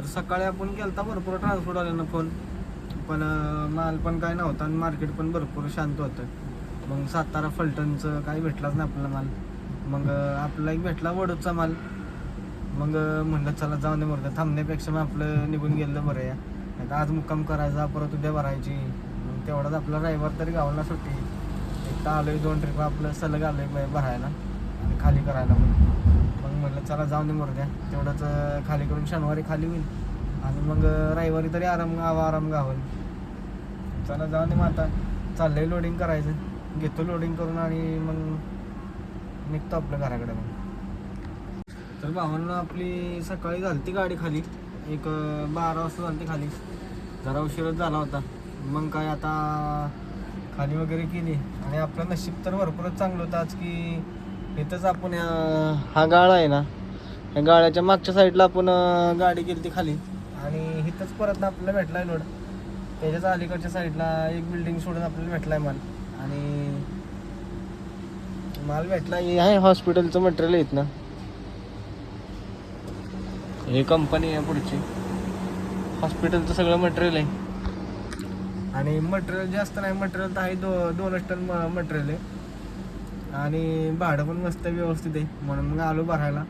तर सकाळी आपण केलता भरपूर ट्रान्सपोर्टवाल्यांना फोन, पण माल पण काय नव्हता आणि मार्केट पण भरपूर शांत होतं. मग सातारा फलटणचं काही भेटलाच नाही आपल्याला माल. मग आपल्याला एक भेटला वडूचा माल. मग म्हणलं चला जाऊन दे मोरं, थांबण्यापेक्षा मग आपलं निघून गेलं बरं या. आता आज मुक्काम करायचा, परत उद्या भरायची. मग तेवढाच आपला रविवार तरी गावाला सुट्टी. एक तर आलोय 2 ट्रिप आपलं सलग आलोय भरायला आणि खाली करायला पण. मग म्हटलं चला जाऊन दे मोरं द्या, तेवढंच खाली करून शनिवारी खाली होईल आणि मग रविवारी तरी आराम गावल. चला जाऊन दे, मग आता चाललंय लोडिंग करायचं. घेतो लोडिंग करून आणि मग निघतो आपल्या घराकडे. मग तर भावांना आपली सकाळी झाली गाडी खाली, एक 12 वाजता झाली खाली. जरा उशीरच झाला होता. मग काय आता खाली वगैरे केली आणि आपलं नशीब तर भरपूरच चांगलं होतं आज की इथंच आपण हा गाळा आहे ना, या गाळ्याच्या मागच्या साईडला आपण गाडी केली ती खाली आणि इथंच परत आपल्याला भेटलाय लोड. त्याच्याच अलीकडच्या साईडला एक बिल्डिंग सोडून आपल्याला भेटलाय माल आणि माल भेटला आहे हॉस्पिटलचं मटेरियल येत ना. हे कंपनी आहे पुढची, हॉस्पिटलचं सगळं मटेरियल आहे आणि मटेरियल जास्त नाही, मटेरियल तर आहे 2 टन मटेरियल आहे आणि भाडं पण मस्त व्यवस्थित आहे. म्हणून मग आलो भरायला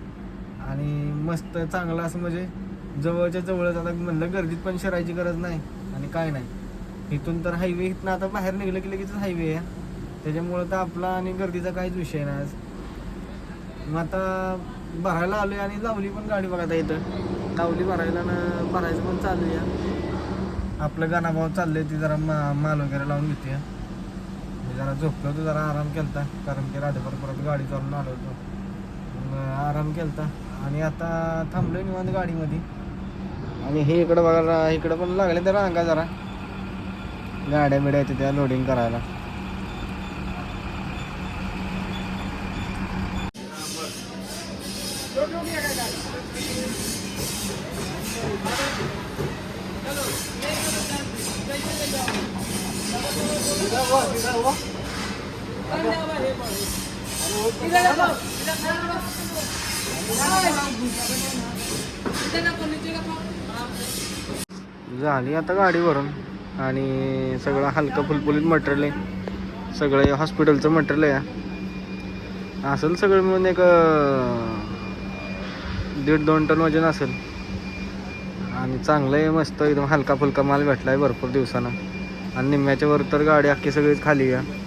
आणि मस्त चांगलं असं म्हणजे जवळच्या जवळच. आता म्हणलं गर्दीत पण शिरायची गरज नाही आणि काय नाही. इथून तर हायवे, इथनं आता बाहेर निघलं की लगेच हायवे आहे, त्याच्यामुळं तर आपला आणि गर्दीचा काहीच विषय नाही आज. मग आता भरायला आलो आहे आणि लावली पण गाडी बघा. इथं लावली भरायला ना, भरायचं पण चालू आहे. आपलं गाणाभाव चाललंय ती जरा माल वगैरे लावून घेते. मी जरा झोपलो होतो, जरा आराम केलता कारण की रात्रभर परत गाडी चालून आलो होतो. मग आराम केलता आणि आता थांबलोय निवांत गाडीमध्ये. आणि हे इकडं बघायला, इकडं पण लागले त्या रांगा, जरा गाड्या बिड्या येते त्या लोडिंग करायला. झाली आता गाडी भरून आणि सगळं हलकं फुलफुलीत मटेरियल आहे. सगळं हॉस्पिटलचं मटेरियल आहे. असेल सगळं मिळून एक 1.5-2 टन वजन असेल आणि चांगलं आहे, मस्त एकदम हलका फुलका माल भेटला आहे भरपूर दिवसानं. आणि निम्म्याच्या वर तर गाडी अख्खी सगळीच खाली आहे.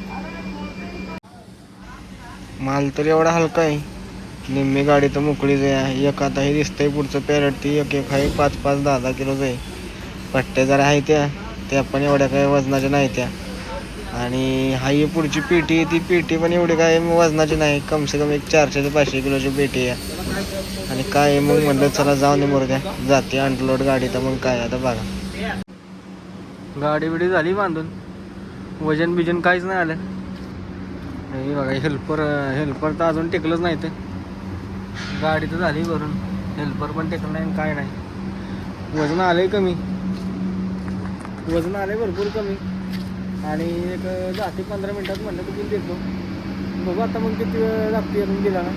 माल तर एवढा हलका आहे, निम्मी गाडी तर मोकळीच आहे. एक आता हे दिसतंय पुढचं पॅरेट, ती एक आहे 5-5, 10-10 किलोचं आहे. पट्ट्या जरा आहे त्या पण एवढ्या काही वजनाच्या नाही त्या. आणि हा ही पुढची पेटी, ती पेटी पण एवढी काय वजनाची नाही, कमसे कम एक 400 ते 500 किलोची पेटी आहे. आणि काय मग म्हणलं चला जाऊन दे मोरं द्या, जाते अनलोड गाडी. तर मग काय आता बघा, गाडी बिडी झाली बांधून, वजन बिजन काहीच नाही आलं. हे बघा हेल्पर तर अजून टेकलंच नाही. तर गाडी तर झाली भरून, हेल्पर पण टेकलं नाही काय नाही. वजन आलंय कमी, वजन आलंय भरपूर कमी. आणि एक 10 ते 15 मिनटात म्हणलं तर बिल देतो. बघू आता मग किती वेळ लागते अजून बिलाला.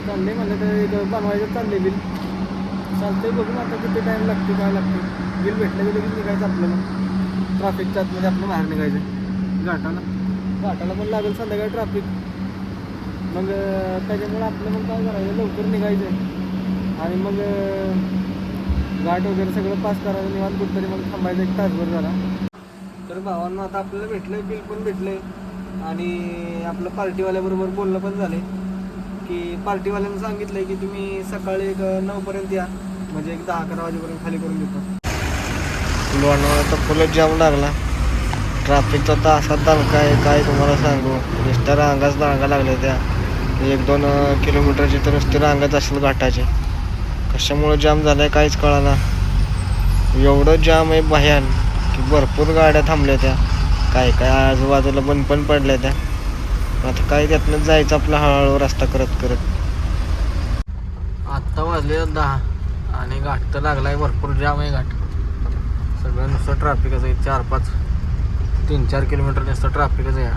चाललंय म्हणलं तर एक बनवायचं चाललंय बिल, चालतंय. बघून आता किती टाईम लागते काय लागते. बिल भेटलं की लगेच निघायचं आपल्याला, ट्रॅफिकच्या आतमध्ये आपलं बाहेर निघायचं. घाटाला पण लागेल संध्याकाळी ट्रॅफिक. मग त्याच्यामुळे आपलं मग काय करायचं, लवकर निघायचं आणि मग घाट वगैरे सगळं पास करायचं निवांत कुठतरी, मग थांबायचं 1 तासभर झाला. तर भावांना आता आपल्याला भेटलं आहे, बिल पण भेटलं आहे आणि आपलं पार्टीवाल्याबरोबर बोलणं पण झालं आहे की पार्टीवाल्यांनी सांगितलं आहे की तुम्ही सकाळी 9 पर्यंत या, म्हणजे एक 10-11 वाजेपर्यंत खाली करून देतो. लोणावळ्याचा फुलच जाम लागला, ट्रॅफिकचा तर असा दणका आहे काय तुम्हाला सांगू. नुसत्या रांगाच लागल्या त्या 1-2 किलोमीटरची, तर नुसती रांगच असेल घाटाची. कशामुळे जाम झालं आहे काहीच कळाना. एवढं जाम आहे भयान की भरपूर गाड्या थांबल्या त्या, काय आजूबाजूला बंद पण पडल्या त्या. आता काय त्यातनं जायचं आपला हळूहळू रस्ता करत करत. आत्ता वाजले 10 आणि घाट तर लागलाय भरपूर, जाम आहे घाट. सगळं नुसतं ट्रॅफिकच आहे, 3-4 किलोमीटर नुसतं ट्रॅफिकच आहे.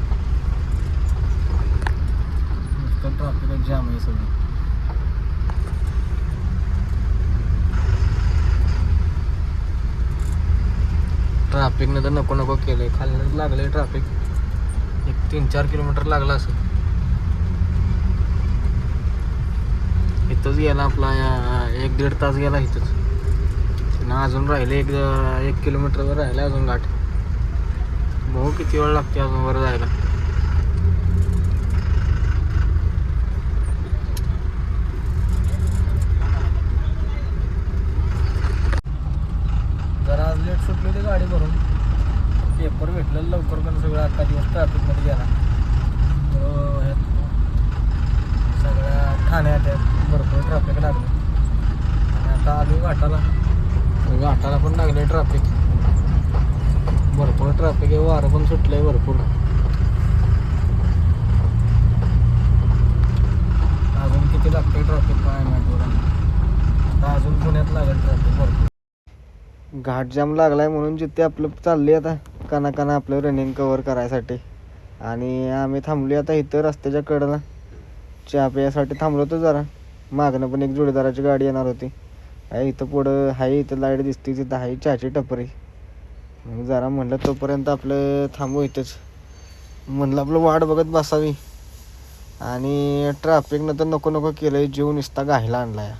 नुसतं ट्रॅफिकच जाम आहे सगळं. ट्रॅफिकनं तर नको नको केलंय. खाली लागलंय ट्रॅफिक. एक 3-4 किलोमीटर लागला असेल. इथंच गेला आपला 1-1.5 तास गेला इथंच. ना अजून राहिले 1 किलोमीटरवर राहिला अजून गाठ. भाऊ किती वेळ लागते अजून वर जायला. जरा आज लेट सुटली होती गाडी भरून. पेपर भेटलेलं लवकर पण सगळं अख्खा दिवस ट्रॅफिकमध्ये गेला. सगळ्या ठाण्यात भरपूर ट्रॅफिक लागलं. आणि आता आलो घाटाला. घाटाला पण लागले ट्रॅफिक. भरपूर ट्रॅफिक आहे. वारं पण सुटलंय भरपूर. अजून किती लागते ट्रॅफिक काय माहिती बरं. आता अजून पुण्यात लागेल ट्रॅफिक भरपूर. घाट जाम लागलाय म्हणून जिथे आपलं चालले आता काना आपलं रनिंग कव्हर करायसाठी. आणि आम्ही थांबलो आता इथं रस्त्याच्या कडेला. चहा प्यायसाठी थांबलो होतो जरा. मागणं पण एक जोडीदाराची गाडी येणार होती. आहे इथं पुढं आहे. इथं लाईट दिसते. तिथं आहे चहाची टपरी. मग जरा म्हणलं तोपर्यंत आपलं थांबू इथंच. म्हणलं आपलं वाट बघत बसावी. आणि ट्रॅफिकनं तर नको नको केलं. जीव नुसता घायला आणलाय.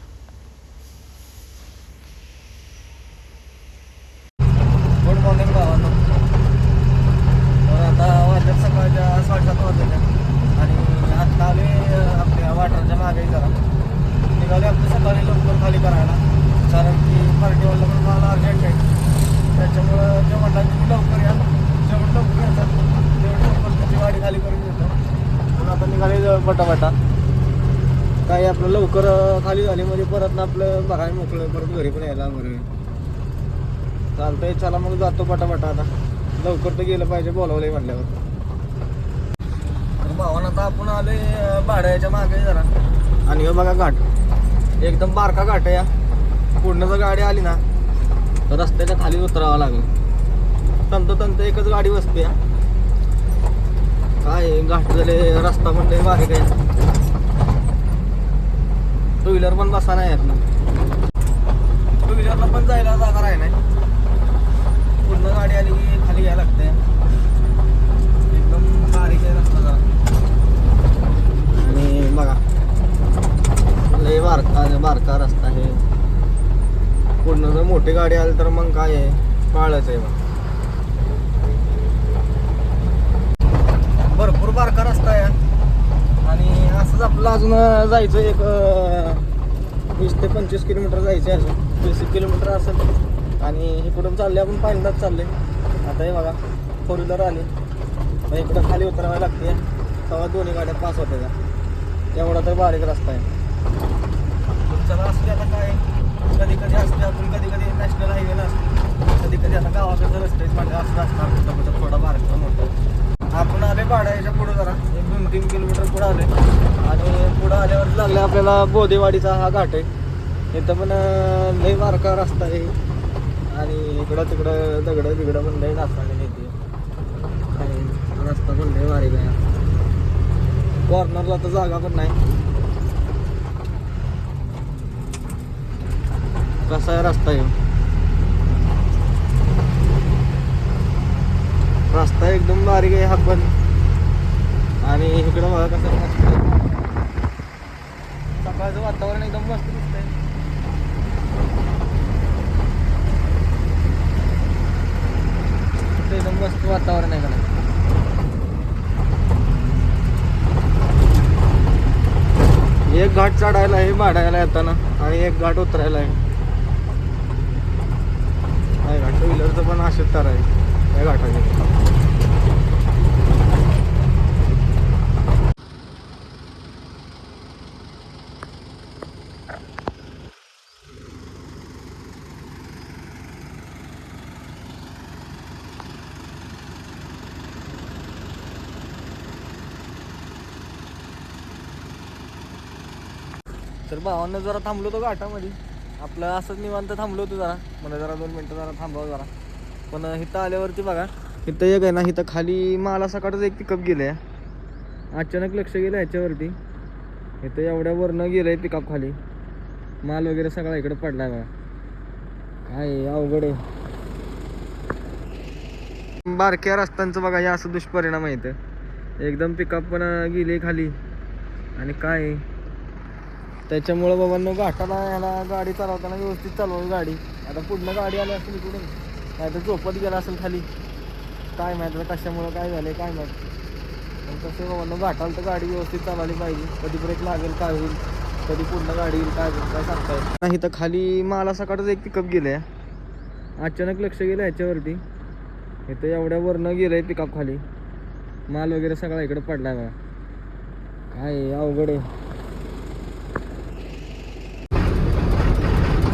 गुड मॉर्निंग भावांनो. तर आता वाजल्यात सकाळच्या 7:30 वाजल्या. आणि आत्ता आले आपल्या वाटरच्या मागे जरा निघाले. आपलं सकाळी लवकर खाली करायला. कारण की पार्टीवाला पण मला अर्जंट आहे. त्याच्यामुळं ते म्हटलं तुम्ही लवकर या. जेवढं लवकर येतात तेवढं लवकर तुमची गाडी खाली करून देतो. म्हणून आता निघाले पटापटा. काही आपलं लवकर खाली झाली म्हणजे परत ना आपलं बघायला मोकळं. परत घरी पण यायला बरं चालतंय. चला मग जातो पटापटा. आता लवकर तर गेलं पाहिजे बोलावलंय म्हटल्यावर. तर भावानं आता आपण आलोय भाड्याच्या मागे जरा. आणि हे बघा घाट एकदम बारका घाट आहे. या पुढनं जर गाडी आली ना तर रस्त्याच्या खाली उतरावं लागेल. तंत एकच गाडी बसते. काय घाट झाले. रस्ता पण लय बारीक आहे. टू व्हीलर पण बसा नाही येत ना. टू व्हीलरला पण जायला जागा राही नाही. पूर्ण गाडी आली की खाली घ्यायला लागते. एकदम बारीक आहे रस्ता जरा. आणि बघा लय बारका रस्ता आहे. पूर्ण जर मोठी गाडी आली तर मग काय आहे पाळच आहे. भरपूर बारका रस्ता आहे. आणि असंच आपलं अजून जायचं एक 20 ते 25 किलोमीटर जायचं आहे. अजून 30 किलोमीटर असेल. आणि इकडून चालले आपण पहिल्यांदाच चालले. आता हे बघा 4 व्हीलर आली. मग इकडं खाली उतरावं लागते. तेव्हा दोन्ही गाड्या पास होत्या का. एवढा तर बारीक रस्ता आहे. चला असते आता काय कधी कधी असते. आपण कधी कधी नॅशनल हायवेला असते. कधी कधी आता गावाकडचं रस्ते म्हणजे असं असणार कुठं थोडा बारीक मोठं. आपण आले भाड्याच्या पुढं जरा 1-2-3 किलोमीटर पुढं आले. आणि पुढं आल्यावर लागलं आपल्याला बोदेवाडीचा हा घाट आहे. इथं पण लय बारका रस्ता आहे. आणि इकडं तिकडं दगडं बिगडं पण लय नाचणारी येते. रस्ता पण लय बारीक आहे. कॉर्नरला तर जागा पण नाही. कसा आहे रस्ता आहे. रस्ता एकदम बारीक आहे हा पण. आणि इकडं बघा कसं सकाळचं वातावरण एकदम मस्त दिसतंय. एकदम मस्त वातावरण आहे का. एक घाट चढायला आहे भाड्याला येताना आणि एक घाट उतरायला आहे. घाट टू व्हीलरचं पण असेच तर आहे या घाटाचे. तर भावांना जरा थांबलो होतो घाटामध्ये. आपलं असंच निवांत थांबलो होतो जरा. मला जरा 2 मिनटं जरा थांबावं जरा. पण इथं आल्यावरती बघा इथं एक आहे ना. इथं खाली मला सकाळचं एक पिकअप गेलं आहे. अचानक लक्ष गेलं ह्याच्यावरती. इथं एवढ्या वरनं गेलं आहे पिकअप खाली. माल वगैरे सगळा इकडं पडला आहे बघा. काय अवघड आहे. बारक्या रस्त्यांचं बघा हे असं दुष्परिणाम आहे इथं. एकदम पिकअप पण गेली खाली आणि काय त्याच्यामुळं बाबांनो घाटाला ह्याला गाडी चालवताना व्यवस्थित चालवावी गाडी. आता पुढनं गाडी आली असेल इकडून नाही तर झोपत गेला असेल खाली, काय माहीत कशामुळं काय झालं काय माहीत. पण तसे बाबांनो घाटाला तर गाडी व्यवस्थित चालवली पाहिजे. कधी ब्रेक लागेल काय होईल, कधी पुढनं गाडी येईल काय होईल काय सांगता येईल नाही. तर खाली मला सकाळच एक पिकअप गेलं आहे, अचानक लक्ष गेलं ह्याच्यावरती. इथं एवढ्या वरनं गेलं आहे पिकअप खाली, माल वगैरे सगळा इकडं पडला आहे बघा. काय अवघड आहे.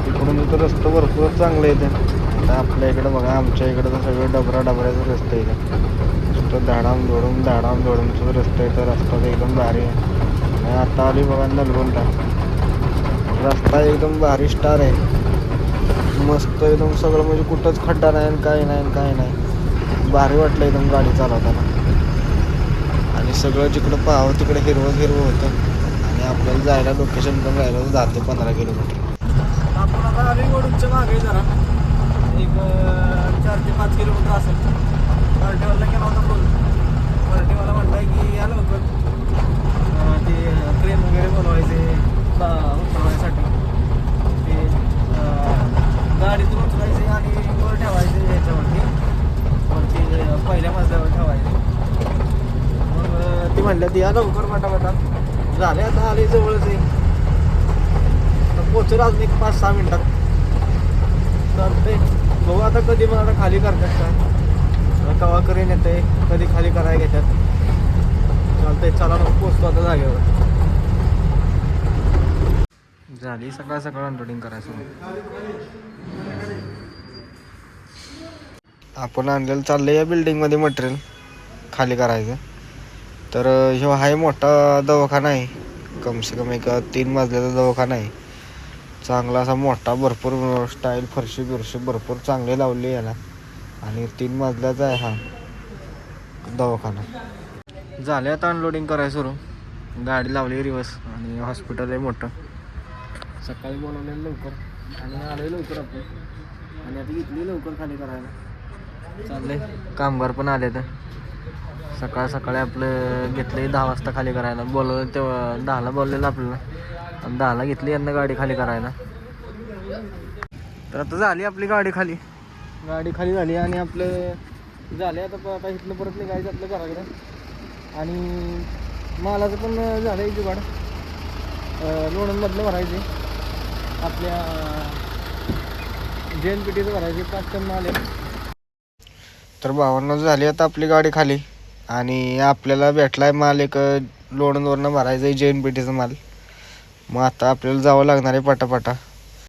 इकडून तर रस्ता भरपूर चांगलं येते. आता आपल्या इकडं बघा आमच्या इकडं तर सगळं डबऱ्याचं रस्ता येतं. नुसतं धाडाम जोडूनचं रस्ता येतं. रस्ता तर एकदम भारी आहे. आणि आता आली बघा नलगुंडा, रस्ता एकदम भारी स्टार आहे, मस्त एकदम सगळं म्हणजे कुठंच खड्डा नाही काय नाही. भारी वाटलं एकदम गाडी चालवताना. आणि सगळं जिकडं पाहावं तिकडे हिरवं होतं. आणि आपल्याला जायला लोकेशन पण राहिलं जाते 15 किलोमीटर. आपण आता आली वडूच्या मागे जरा एक 4 ते 5 किलोमीटर असेल. पार्टीवाला गेला होता फोन. पार्टीवाला म्हटलं आहे की या लवकर ते क्रेन वगैरे बोलवायचे उतरवायसाठी. ते गाडीतून उतरायचे आणि वर ठेवायचे ह्याच्यावरती पहिल्या मजल्यावर ठेवायचे. मग ती म्हणलं ती या लवकर पटापटा झाले. आता आले जवळच आहे, पोचेल अजून एक 5-6 मिनिटात. चालतंय बघू आता कधी मला खाली करतात काय, कवा करेन येते कधी खाली करायला घेतात. चालतंय चला मग पोचतो आता जागेवर. झाली सकाळ अनलोडिंग करायचं. आपण आणलेलं चाललंय या बिल्डिंगमध्ये मटेरियल खाली करायचं. तर ह्यो आहे मोठा दवाखाना आहे, कमसे कम एक 3 मजल्याचा दवाखाना आहे. चांगला असा मोठा, भरपूर स्टाईल फरशी भरपूर चांगली लावली याला. आणि 3 मजल्याचा आहे हा दवाखाना. झाले आता अनलोडिंग करायचं सुरू. गाडी लावली रिवर्स आणि हॉस्पिटल आहे मोठं. सकाळी बोलवलेलं लवकर आणि आलोय लवकर आपण. आणि आता घेतली लवकर खाली करायला चाललंय. कामगार पण आले तर सकाळी आपलं घेतलं 10 वाजता खाली करायला. बोलवलं तेव्हा 10ला बोललेलं आपल्याला आणि 10ला घेतली यांना गाडी खाली करायला. तर आता झाली आपली गाडी खाली झाली आणि आपलं झाले. आता इथलं परत निघायचं आपलं घराकडे. आणि मालाचं पण झालं आहे जुगाड. लोणंदमधलं भरायचे आपल्या JNPTचं भरायचे 5 टन माल आहे. तर 52 झाली आता आपली गाडी खाली आणि आपल्याला भेटलाय माल एक लोणंदवरनं भरायचं आहे JNPTचं माल. मग आता आपल्याला जावं लागणार आहे पटापटा.